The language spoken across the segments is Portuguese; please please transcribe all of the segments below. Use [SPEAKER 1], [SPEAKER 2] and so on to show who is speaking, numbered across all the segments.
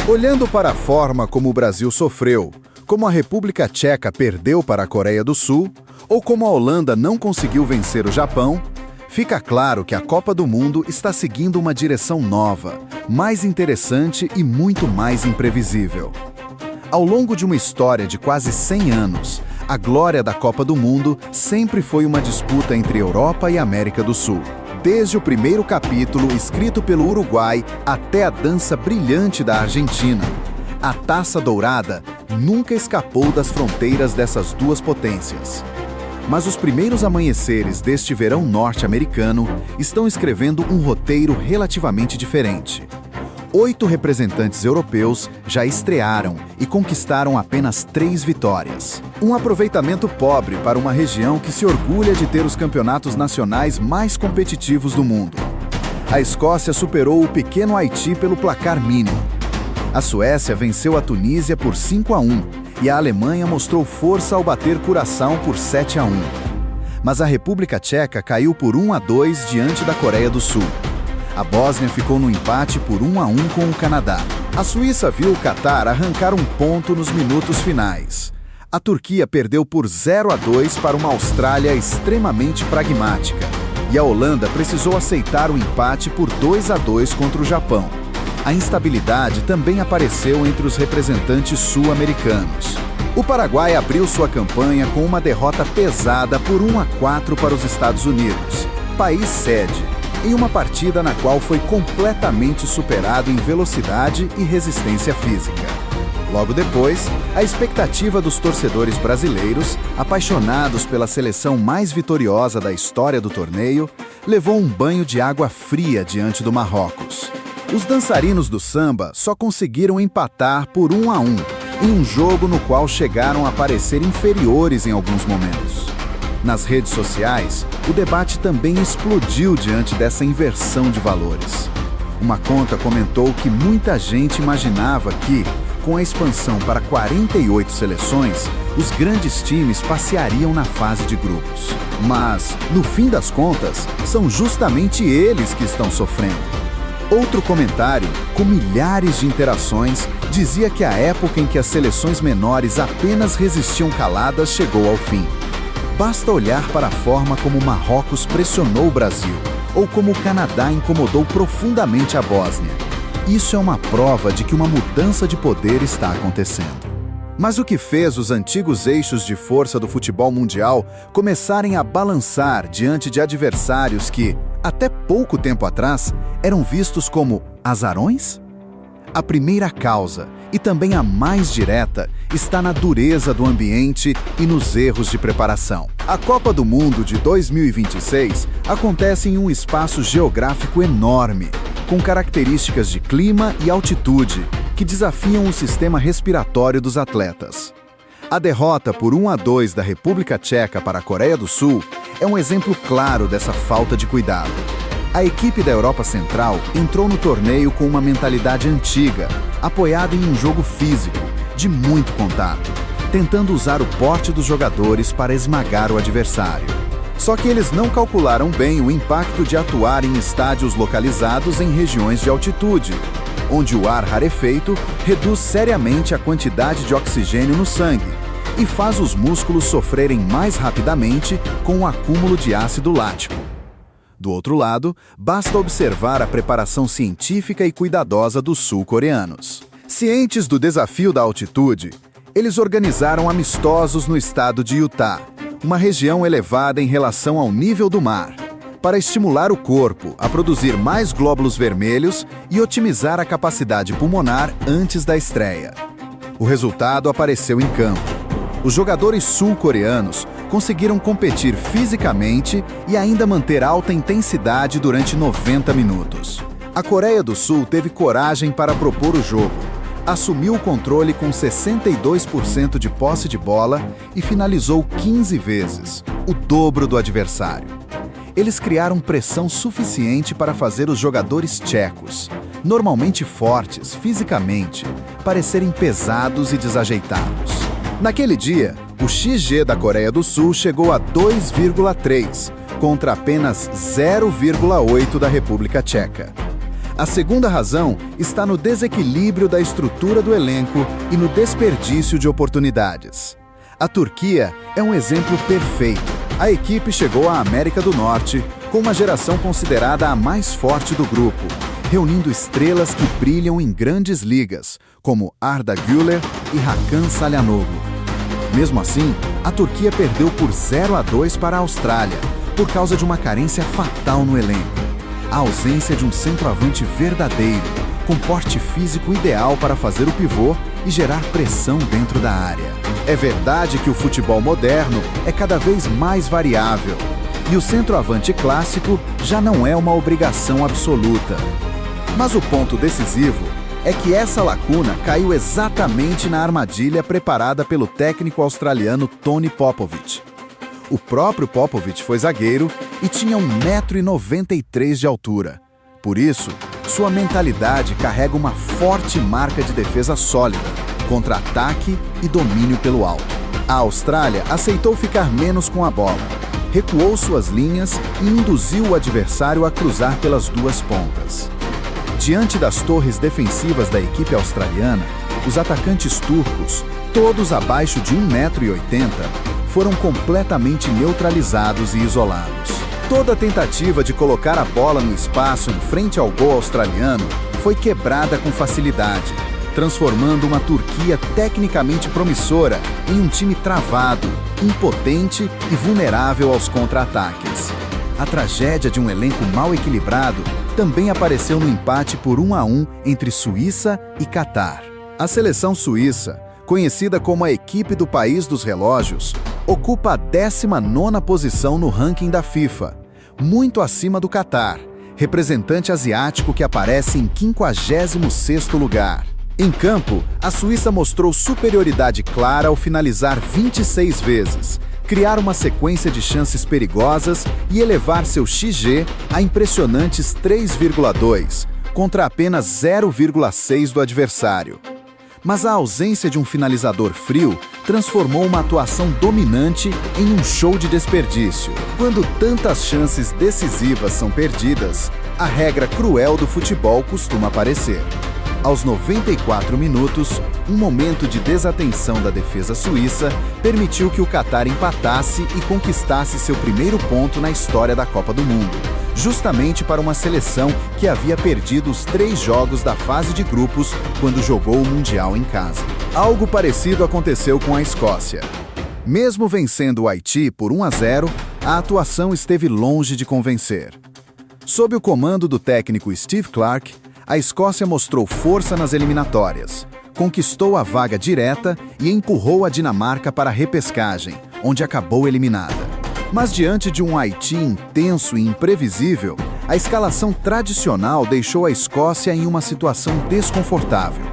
[SPEAKER 1] Olhando para a forma como o Brasil sofreu, como a República Tcheca perdeu para a Coreia do Sul, ou como a Holanda não conseguiu vencer o Japão, fica claro que a Copa do Mundo está seguindo uma direção nova, mais interessante e muito mais imprevisível. Ao longo de uma história de quase 100 anos, a glória da Copa do Mundo sempre foi uma disputa entre Europa e América do Sul. Desde o primeiro capítulo, escrito pelo Uruguai, até a dança brilhante da Argentina, a Taça Dourada nunca escapou das fronteiras dessas duas potências. Mas os primeiros amanheceres deste verão norte-americano estão escrevendo um roteiro relativamente diferente. 8 representantes europeus já estrearam e conquistaram apenas 3 vitórias. Um aproveitamento pobre para uma região que se orgulha de ter os campeonatos nacionais mais competitivos do mundo. A Escócia superou o pequeno Haiti pelo placar mínimo. A Suécia venceu a Tunísia por 5-1 e a Alemanha mostrou força ao bater Curaçao por 7-1. Mas a República Tcheca caiu por 1-2 diante da Coreia do Sul. A Bósnia ficou no empate por 1-1 com o Canadá. A Suíça viu o Catar arrancar um ponto nos minutos finais. A Turquia perdeu por 0-2 para uma Austrália extremamente pragmática. E a Holanda precisou aceitar o empate por 2-2 contra o Japão. A instabilidade também apareceu entre os representantes sul-americanos. O Paraguai abriu sua campanha com uma derrota pesada por 1-4 para os Estados Unidos, país sede, em uma partida na qual foi completamente superado em velocidade e resistência física. Logo depois, a expectativa dos torcedores brasileiros, apaixonados pela seleção mais vitoriosa da história do torneio, levou um banho de água fria diante do Marrocos. Os dançarinos do samba só conseguiram empatar por 1-1, em um jogo no qual chegaram a parecer inferiores em alguns momentos. Nas redes sociais, o debate também explodiu diante dessa inversão de valores. Uma conta comentou que muita gente imaginava que, com a expansão para 48 seleções, os grandes times passeariam na fase de grupos. Mas, no fim das contas, são justamente eles que estão sofrendo. Outro comentário, com milhares de interações, dizia que a época em que as seleções menores apenas resistiam caladas chegou ao fim. Basta olhar para a forma como o Marrocos pressionou o Brasil, ou como o Canadá incomodou profundamente a Bósnia. Isso é uma prova de que uma mudança de poder está acontecendo. Mas o que fez os antigos eixos de força do futebol mundial começarem a balançar diante de adversários que, até pouco tempo atrás, eram vistos como azarões? A primeira causa, e também a mais direta, está na dureza do ambiente e nos erros de preparação. A Copa do Mundo de 2026 acontece em um espaço geográfico enorme, com características de clima e altitude que desafiam o sistema respiratório dos atletas. A derrota por 1-2 da República Tcheca para a Coreia do Sul é um exemplo claro dessa falta de cuidado. A equipe da Europa Central entrou no torneio com uma mentalidade antiga, apoiada em um jogo físico, de muito contato, tentando usar o porte dos jogadores para esmagar o adversário. Só que eles não calcularam bem o impacto de atuar em estádios localizados em regiões de altitude, onde o ar rarefeito reduz seriamente a quantidade de oxigênio no sangue e faz os músculos sofrerem mais rapidamente com o acúmulo de ácido lático. Do outro lado, basta observar a preparação científica e cuidadosa dos sul-coreanos. Cientes do desafio da altitude, eles organizaram amistosos no estado de Utah, uma região elevada em relação ao nível do mar, para estimular o corpo a produzir mais glóbulos vermelhos e otimizar a capacidade pulmonar antes da estreia. O resultado apareceu em campo. Os jogadores sul-coreanos conseguiram competir fisicamente e ainda manter alta intensidade durante 90 minutos. A Coreia do Sul teve coragem para propor o jogo, assumiu o controle com 62% de posse de bola e finalizou 15 vezes, o dobro do adversário. Eles criaram pressão suficiente para fazer os jogadores tchecos, normalmente fortes fisicamente, parecerem pesados e desajeitados. Naquele dia, o XG da Coreia do Sul chegou a 2,3, contra apenas 0,8 da República Tcheca. A segunda razão está no desequilíbrio da estrutura do elenco e no desperdício de oportunidades. A Turquia é um exemplo perfeito. A equipe chegou à América do Norte com uma geração considerada a mais forte do grupo, reunindo estrelas que brilham em grandes ligas, como Arda Güler e Hakan Çalhanoğlu. Mesmo assim, a Turquia perdeu por 0-2 para a Austrália, por causa de uma carência fatal no elenco. A ausência de um centroavante verdadeiro, com porte físico ideal para fazer o pivô e gerar pressão dentro da área. É verdade que o futebol moderno é cada vez mais variável, e o centroavante clássico já não é uma obrigação absoluta. Mas o ponto decisivo é que essa lacuna caiu exatamente na armadilha preparada pelo técnico australiano Tony Popovic. O próprio Popovic foi zagueiro e tinha 1,93 m de altura. Por isso, sua mentalidade carrega uma forte marca de defesa sólida, contra-ataque e domínio pelo alto. A Austrália aceitou ficar menos com a bola, recuou suas linhas e induziu o adversário a cruzar pelas duas pontas. Diante das torres defensivas da equipe australiana, os atacantes turcos, todos abaixo de 1,80 m, foram completamente neutralizados e isolados. Toda tentativa de colocar a bola no espaço em frente ao gol australiano foi quebrada com facilidade, transformando uma Turquia tecnicamente promissora em um time travado, impotente e vulnerável aos contra-ataques. A tragédia de um elenco mal equilibrado também apareceu no empate por 1-1 entre Suíça e Catar. A seleção suíça, conhecida como a equipe do país dos relógios, ocupa a 19ª posição no ranking da FIFA, muito acima do Catar, representante asiático que aparece em 56º lugar. Em campo, a Suíça mostrou superioridade clara ao finalizar 26 vezes, criar uma sequência de chances perigosas e elevar seu XG a impressionantes 3,2, contra apenas 0,6 do adversário. Mas a ausência de um finalizador frio transformou uma atuação dominante em um show de desperdício. Quando tantas chances decisivas são perdidas, a regra cruel do futebol costuma aparecer. Aos 94 minutos, um momento de desatenção da defesa suíça permitiu que o Catar empatasse e conquistasse seu primeiro ponto na história da Copa do Mundo, justamente para uma seleção que havia perdido os 3 jogos da fase de grupos quando jogou o Mundial em casa. Algo parecido aconteceu com a Escócia. Mesmo vencendo o Haiti por 1-0, a atuação esteve longe de convencer. Sob o comando do técnico Steve Clarke, a Escócia mostrou força nas eliminatórias, conquistou a vaga direta e empurrou a Dinamarca para a repescagem, onde acabou eliminada. Mas diante de um Haiti intenso e imprevisível, a escalação tradicional deixou a Escócia em uma situação desconfortável.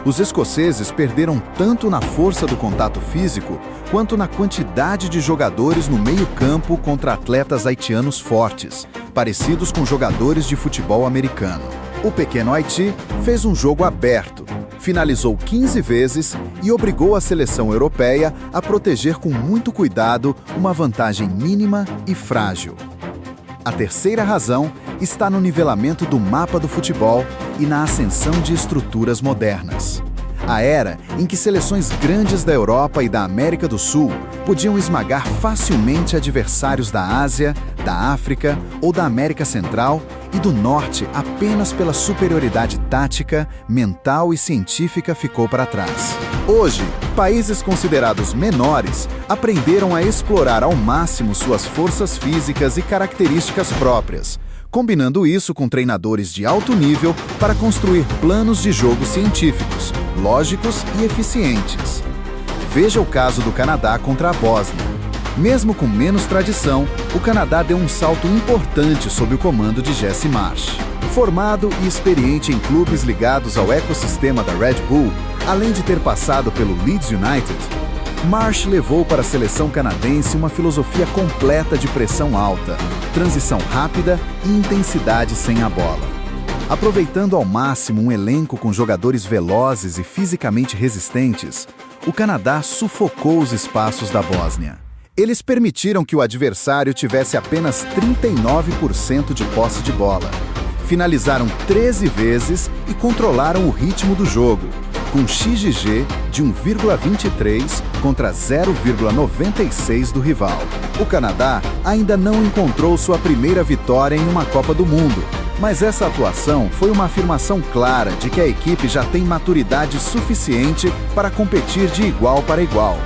[SPEAKER 1] Os escoceses perderam tanto na força do contato físico, quanto na quantidade de jogadores no meio-campo contra atletas haitianos fortes, parecidos com jogadores de futebol americano. O pequeno Haiti fez um jogo aberto, finalizou 15 vezes e obrigou a seleção europeia a proteger com muito cuidado uma vantagem mínima e frágil. A terceira razão está no nivelamento do mapa do futebol e na ascensão de estruturas modernas. A era em que seleções grandes da Europa e da América do Sul podiam esmagar facilmente adversários da Ásia, da África ou da América Central e do Norte apenas pela superioridade tática, mental e científica ficou para trás. Hoje, países considerados menores aprenderam a explorar ao máximo suas forças físicas e características próprias, combinando isso com treinadores de alto nível para construir planos de jogo científicos, lógicos e eficientes. Veja o caso do Canadá contra a Bósnia. Mesmo com menos tradição, o Canadá deu um salto importante sob o comando de Jesse Marsch. Formado e experiente em clubes ligados ao ecossistema da Red Bull, além de ter passado pelo Leeds United, Marsch levou para a seleção canadense uma filosofia completa de pressão alta, transição rápida e intensidade sem a bola. Aproveitando ao máximo um elenco com jogadores velozes e fisicamente resistentes, o Canadá sufocou os espaços da Bósnia. Eles permitiram que o adversário tivesse apenas 39% de posse de bola, finalizaram 13 vezes e controlaram o ritmo do jogo, com XGG de 1,23 contra 0,96 do rival. O Canadá ainda não encontrou sua primeira vitória em uma Copa do Mundo, mas essa atuação foi uma afirmação clara de que a equipe já tem maturidade suficiente para competir de igual para igual.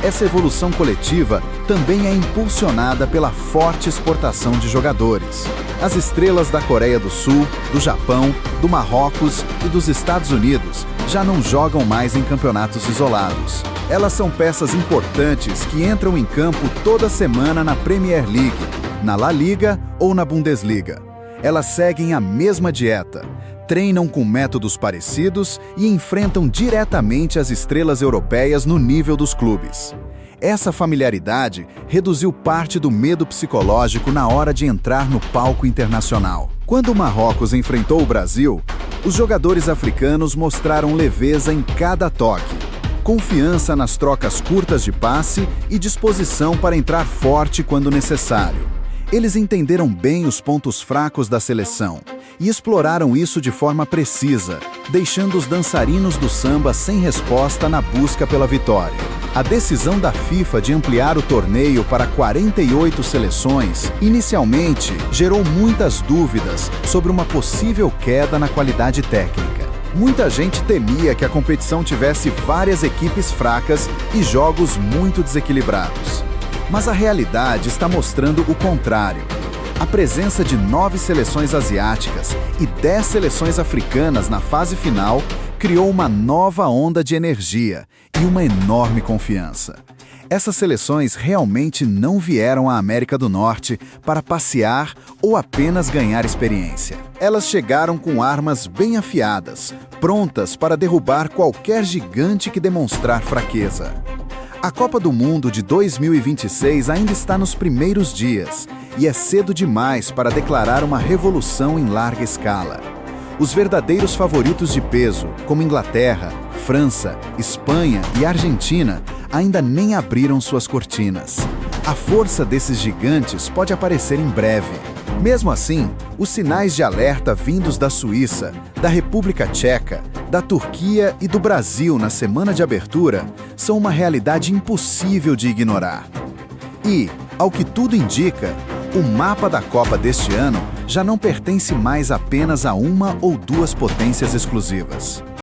[SPEAKER 1] Essa evolução coletiva também é impulsionada pela forte exportação de jogadores. As estrelas da Coreia do Sul, do Japão, do Marrocos e dos Estados Unidos já não jogam mais em campeonatos isolados. Elas são peças importantes que entram em campo toda semana na Premier League, na La Liga ou na Bundesliga. Elas seguem a mesma dieta, treinam com métodos parecidos e enfrentam diretamente as estrelas europeias no nível dos clubes. Essa familiaridade reduziu parte do medo psicológico na hora de entrar no palco internacional. Quando o Marrocos enfrentou o Brasil, os jogadores africanos mostraram leveza em cada toque, confiança nas trocas curtas de passe e disposição para entrar forte quando necessário. Eles entenderam bem os pontos fracos da seleção e exploraram isso de forma precisa, deixando os dançarinos do samba sem resposta na busca pela vitória. A decisão da FIFA de ampliar o torneio para 48 seleções, inicialmente, gerou muitas dúvidas sobre uma possível queda na qualidade técnica. Muita gente temia que a competição tivesse várias equipes fracas e jogos muito desequilibrados. Mas a realidade está mostrando o contrário. A presença de 9 seleções asiáticas e 10 seleções africanas na fase final criou uma nova onda de energia e uma enorme confiança. Essas seleções realmente não vieram à América do Norte para passear ou apenas ganhar experiência. Elas chegaram com armas bem afiadas, prontas para derrubar qualquer gigante que demonstrar fraqueza. A Copa do Mundo de 2026 ainda está nos primeiros dias e é cedo demais para declarar uma revolução em larga escala. Os verdadeiros favoritos de peso, como Inglaterra, França, Espanha e Argentina, ainda nem abriram suas cortinas. A força desses gigantes pode aparecer em breve. Mesmo assim, os sinais de alerta vindos da Suíça, da República Tcheca, da Turquia e do Brasil na semana de abertura são uma realidade impossível de ignorar. E, ao que tudo indica, o mapa da Copa deste ano já não pertence mais apenas a uma ou duas potências exclusivas.